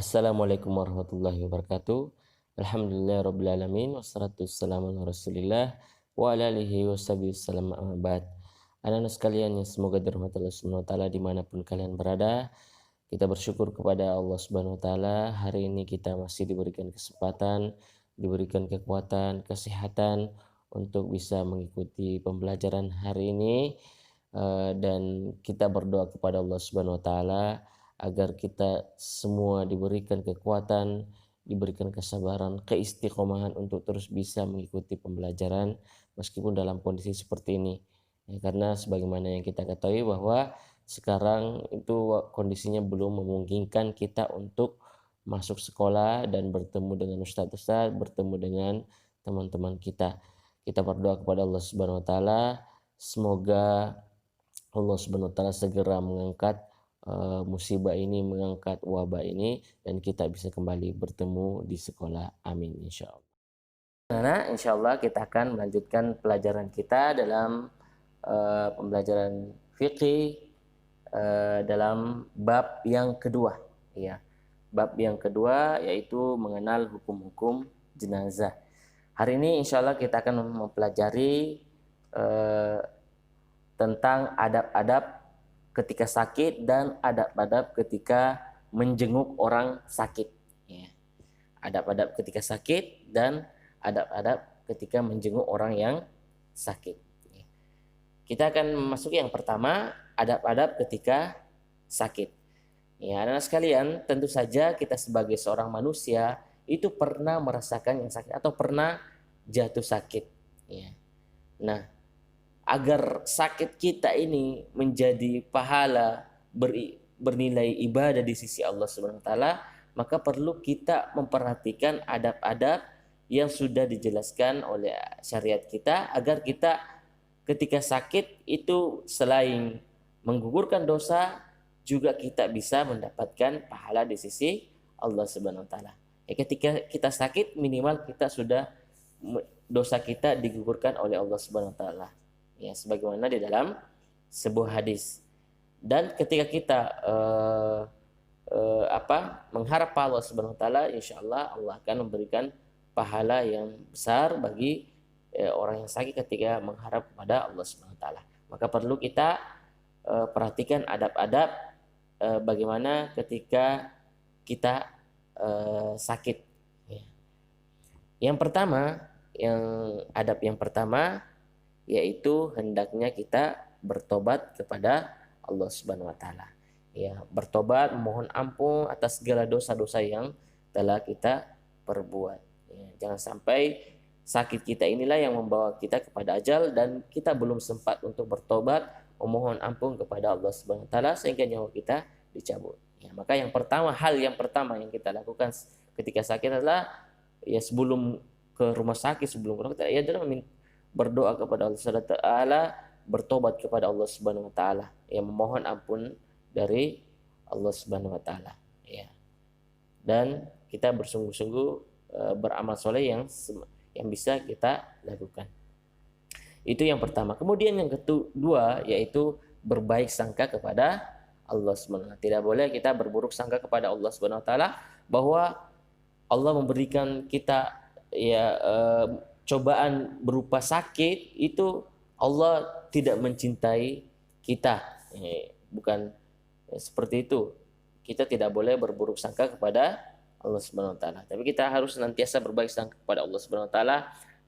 Assalamualaikum warahmatullahi wabarakatuh. Alhamdulillah rabbil alamin wassalatu wassalamu ala Rasulillah wa ala alihi washabihi wasallam amma ba'd. Anak-anak sekalian yang semoga dirahmati Allah Subhanahu wa taala dimanapun kalian berada, kita bersyukur kepada Allah Subhanahu wa taala hari ini kita masih diberikan kesempatan, diberikan kekuatan, kesehatan untuk bisa mengikuti pembelajaran hari ini. Dan kita berdoa kepada Allah Subhanahu wa taala agar kita semua diberikan kekuatan, diberikan kesabaran, keistiqomahan untuk terus bisa mengikuti pembelajaran meskipun dalam kondisi seperti ini. Ya, karena sebagaimana yang kita ketahui bahwa sekarang itu kondisinya belum memungkinkan kita untuk masuk sekolah dan bertemu dengan ustadz-ustadz, bertemu dengan teman-teman kita. Kita berdoa kepada Allah Subhanahu wa taala semoga Allah Subhanahu wa taala segera mengangkat musibah ini, mengangkat wabah ini, dan kita bisa kembali bertemu di sekolah. Amin insyaallah. Nah, insyaallah kita akan melanjutkan pelajaran kita dalam pembelajaran fikih dalam bab yang kedua, ya. Bab yang kedua yaitu mengenal hukum-hukum jenazah. Hari ini insyaallah kita akan mempelajari tentang adab-adab ketika sakit dan adab-adab ketika menjenguk orang sakit. Ya. Adab-adab ketika sakit dan adab-adab ketika menjenguk orang yang sakit. Ya. Kita akan memasuki yang pertama, adab-adab ketika sakit. Ya, anak-anak sekalian, tentu saja kita sebagai seorang manusia itu pernah merasakan yang sakit atau pernah jatuh sakit. Ya. Nah, agar sakit kita ini menjadi pahala bernilai ibadah di sisi Allah Subhanahu wa taala, maka perlu kita memperhatikan adab-adab yang sudah dijelaskan oleh syariat kita agar kita ketika sakit itu selain menggugurkan dosa juga kita bisa mendapatkan pahala di sisi Allah Subhanahu wa taala. Ya, ketika kita sakit minimal kita sudah dosa kita digugurkan oleh Allah Subhanahu wa taala. Ya, sebagaimana di dalam sebuah hadis. Dan ketika kita mengharap Allah Subhanahu wa taala, insyaallah Allah akan memberikan pahala yang besar bagi orang yang sakit ketika mengharap kepada Allah Subhanahu wa taala. Maka perlu kita perhatikan adab-adab bagaimana ketika kita sakit. Ya. Adab yang pertama yaitu hendaknya kita bertobat kepada Allah Subhanahu wa taala. Ya, bertobat memohon ampun atas segala dosa-dosa yang telah kita perbuat. Ya, jangan sampai sakit kita inilah yang membawa kita kepada ajal dan kita belum sempat untuk bertobat, memohon ampun kepada Allah Subhanahu wa taala sehingga nyawa kita dicabut. Ya, maka hal yang pertama yang kita lakukan ketika sakit adalah ya sebelum ke rumah sakit, sebelum ke dokter, ya adalah berdoa kepada Allah Subhanahu wa taala, bertobat kepada Allah Subhanahu wa taala, yang memohon ampun dari Allah Subhanahu wa taala, ya. Dan kita bersungguh-sungguh beramal soleh yang bisa kita lakukan. Itu yang pertama. Kemudian yang kedua yaitu berbaik sangka kepada Allah Subhanahu wa taala. Tidak boleh kita berburuk sangka kepada Allah Subhanahu wa taala bahwa Allah memberikan kita cobaan berupa sakit itu Allah tidak mencintai kita. Bukan seperti itu. Kita tidak boleh berburuk sangka kepada Allah Subhanahu wa taala. Tapi kita harus senantiasa berbaik sangka kepada Allah Subhanahu wa taala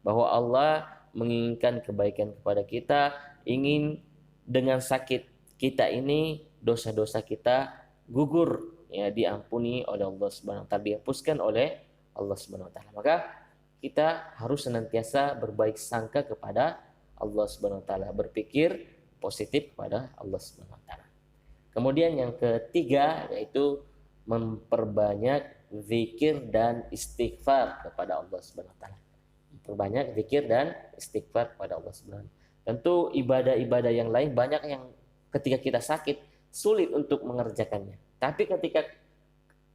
bahwa Allah menginginkan kebaikan kepada kita, ingin dengan sakit kita ini dosa-dosa kita gugur, ya, diampuni oleh Allah Subhanahu wa taala, dihapuskan oleh Allah Subhanahu wa taala. Maka kita harus senantiasa berbaik sangka kepada Allah Subhanahu wa taala, berpikir positif kepada Allah Subhanahu wa taala. Kemudian yang ketiga yaitu memperbanyak zikir dan istighfar kepada Allah Subhanahu wa taala. Memperbanyak zikir dan istighfar kepada Allah Subhanahu wa taala. Tentu ibadah-ibadah yang lain banyak yang ketika kita sakit sulit untuk mengerjakannya. Tapi ketika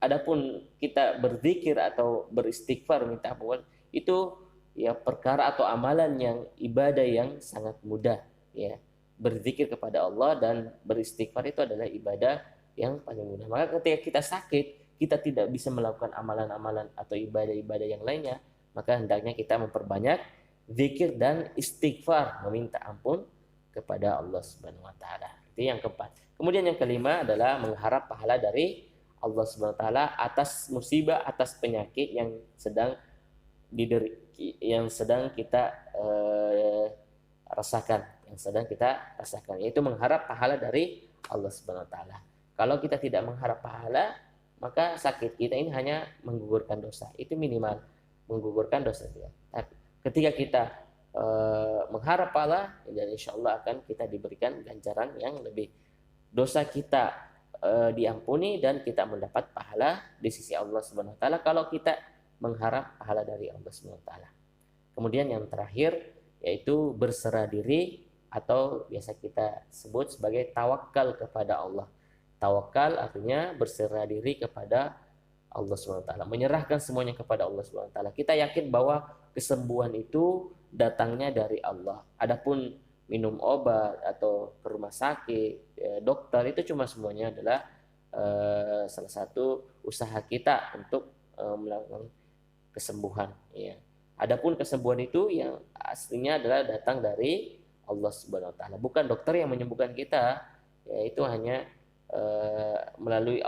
adapun kita berzikir atau beristighfar minta ampun, itu ya perkara atau amalan yang ibadah yang sangat mudah, ya. Berzikir kepada Allah dan beristighfar itu adalah ibadah yang paling mudah. Maka ketika kita sakit, kita tidak bisa melakukan amalan-amalan atau ibadah-ibadah yang lainnya, maka hendaknya kita memperbanyak zikir dan istighfar, meminta ampun kepada Allah Subhanahu wa taala. Itu yang keempat. Kemudian yang kelima adalah mengharap pahala dari Allah Subhanahu wa taala atas musibah, atas penyakit yang sedang kita rasakan, yaitu mengharap pahala dari Allah Subhanahu wa taala. Kalau kita tidak mengharap pahala, maka sakit kita ini hanya menggugurkan dosa. Itu minimal menggugurkan dosa dia. Tapi ketika kita mengharap pahala, dan insya Allah akan kita diberikan ganjaran yang lebih. Dosa kita diampuni dan kita mendapat pahala di sisi Allah Subhanahu wa taala kalau kita mengharap pahala dari Allah Subhanahu wa taala. Kemudian yang terakhir yaitu berserah diri atau biasa kita sebut sebagai tawakal kepada Allah. Tawakal artinya berserah diri kepada Allah Subhanahu wa taala, menyerahkan semuanya kepada Allah Subhanahu wa taala. Kita yakin bahwa kesembuhan itu datangnya dari Allah. Adapun minum obat atau ke rumah sakit, dokter, itu cuma semuanya adalah salah satu usaha kita untuk melakukan kesembuhan. Ya. Adapun kesembuhan itu yang aslinya adalah datang dari Allah Subhanahu wa taala. Bukan dokter yang menyembuhkan kita, yaitu hanya melalui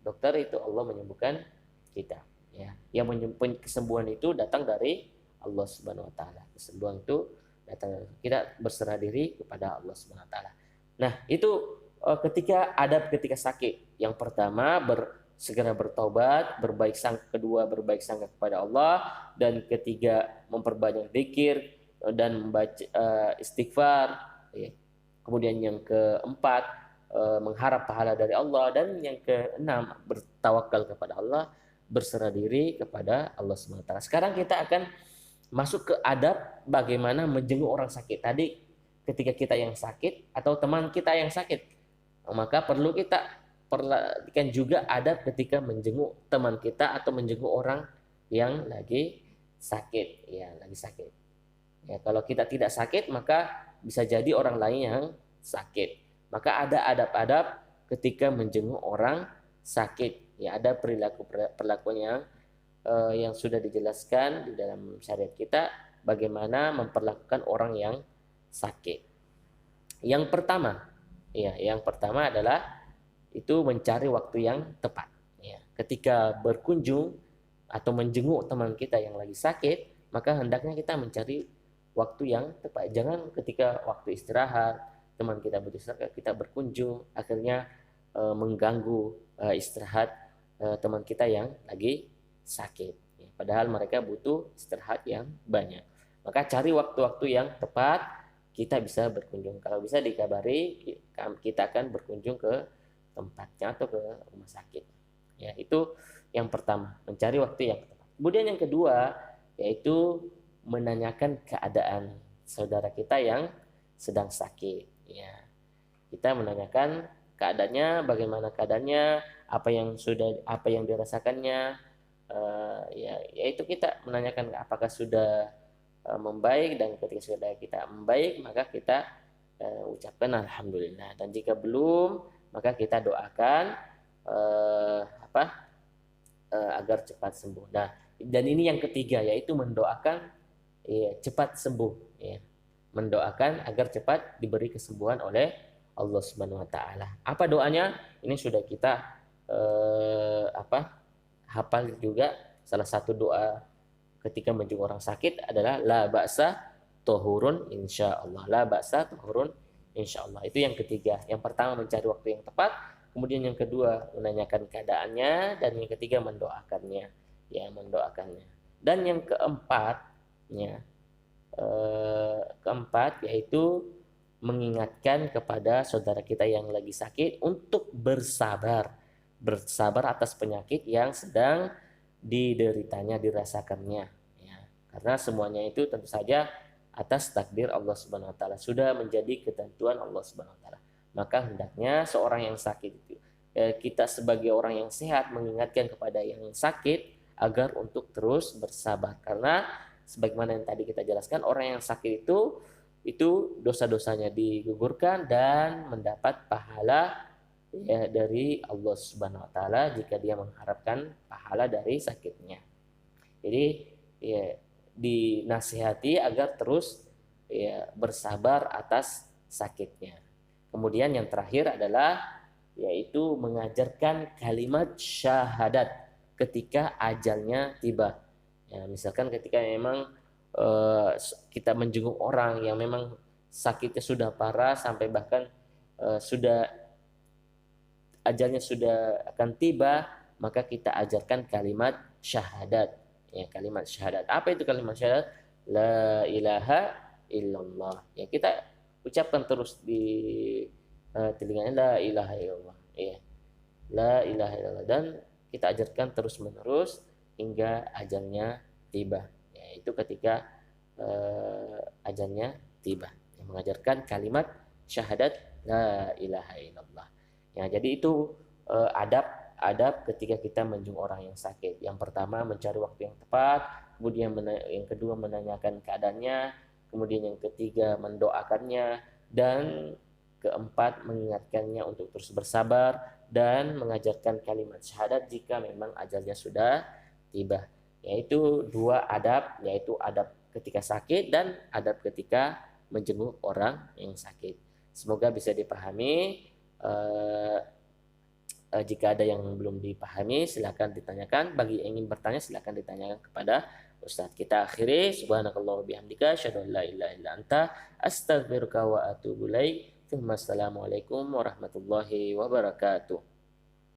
dokter itu Allah menyembuhkan kita. Ya. Yang kesembuhan itu datang dari Allah Subhanahu wa taala. Kesembuhan itu datang, kita berserah diri kepada Allah Subhanahu wa taala. Nah, itu ketika sakit. Yang pertama segera bertobat, kedua berbaik sangka kepada Allah, dan ketiga memperbanyak zikir dan membaca istighfar. Ya. Kemudian yang keempat mengharap pahala dari Allah, dan yang keenam bertawakal kepada Allah, berserah diri kepada Allah Subhanahu wa taala. Sekarang kita akan masuk ke adab bagaimana menjenguk orang sakit. Tadi ketika kita yang sakit atau teman kita yang sakit, maka perlu kita perhatikan juga adab ketika menjenguk teman kita atau menjenguk orang yang lagi sakit, Ya, kalau kita tidak sakit, maka bisa jadi orang lain yang sakit. Maka ada adab-adab ketika menjenguk orang sakit. Ya, ada perilakunya yang sudah dijelaskan di dalam syariat kita bagaimana memperlakukan orang yang sakit. Yang pertama adalah itu mencari waktu yang tepat. Ya, ketika berkunjung atau menjenguk teman kita yang lagi sakit, maka hendaknya kita mencari waktu yang tepat. Jangan ketika waktu istirahat, teman kita butuh istirahat, kita berkunjung, akhirnya mengganggu istirahat teman kita yang lagi sakit. Ya, padahal mereka butuh istirahat yang banyak. Maka cari waktu-waktu yang tepat kita bisa berkunjung. Kalau bisa dikabari, kita akan berkunjung ke tempatnya atau ke rumah sakit. Ya, itu yang pertama, mencari waktu yang tepat. Kemudian yang kedua yaitu menanyakan keadaan saudara kita yang sedang sakit. Ya, kita menanyakan keadaannya, bagaimana keadaannya, apa yang dirasakannya. Yaitu kita menanyakan apakah sudah membaik, dan ketika sudah kita membaik maka kita ucapkan alhamdulillah, dan jika belum maka kita doakan agar cepat sembuh. Nah, dan ini yang ketiga yaitu mendoakan cepat sembuh, ya. Mendoakan agar cepat diberi kesembuhan oleh Allah Subhanahu wa taala. Apa doanya? Ini sudah kita hafal juga. Salah satu doa ketika menjenguk orang sakit adalah la ba'sa tahurun insyaallah. La ba'sa tahurun insyaallah. Itu yang ketiga. Yang pertama mencari waktu yang tepat, kemudian yang kedua menanyakan keadaannya, dan yang ketiga mendoakannya. Ya, mendoakannya. Dan yang keempat yaitu mengingatkan kepada saudara kita yang lagi sakit untuk bersabar atas penyakit yang sedang dirasakannya, ya. Karena semuanya itu tentu saja atas takdir Allah Subhanahu wa taala, sudah menjadi ketentuan Allah Subhanahu wa taala. Maka hendaknya seorang yang sakit itu, kita sebagai orang yang sehat mengingatkan kepada yang sakit agar untuk terus bersabar, karena sebagaimana yang tadi kita jelaskan, orang yang sakit itu dosa-dosanya digugurkan dan mendapat pahala ya dari Allah Subhanahu wa taala jika dia mengharapkan pahala dari sakitnya. Jadi ya dinasihati agar terus ya bersabar atas sakitnya. Kemudian yang terakhir adalah yaitu mengajarkan kalimat syahadat ketika ajalnya tiba. Ya, misalkan ketika memang kita menjenguk orang yang memang sakitnya sudah parah sampai bahkan sudah ajalnya sudah akan tiba, maka kita ajarkan kalimat syahadat. Ya, kalimat syahadat. Apa itu kalimat syahadat? La ilaha illallah. Ya, kita ucapkan terus di telinganya la ilaha illallah. Ya, la ilaha illallah, dan kita ajarkan terus menerus hingga ajalnya tiba. Ya, itu ketika ajalnya tiba. Yang mengajarkan kalimat syahadat la ilaha illallah. Ya, jadi itu adab ketika kita menjenguk orang yang sakit. Yang pertama mencari waktu yang tepat, kemudian yang kedua menanyakan keadaannya, kemudian yang ketiga mendoakannya, dan keempat mengingatkannya untuk terus bersabar dan mengajarkan kalimat syahadat jika memang ajalnya sudah tiba. Yaitu dua adab, yaitu adab ketika sakit dan adab ketika menjenguk orang yang sakit. Semoga bisa dipahami. Jika ada yang belum dipahami silakan ditanyakan. Bagi yang ingin bertanya silakan ditanyakan kepada Ustadz. Kita akhiri. Subhanakallah bihamdika asyhadu an la ilaha illa anta astaghfiruka wa atubu ilaik. Assalamualaikum warahmatullahi wabarakatuh.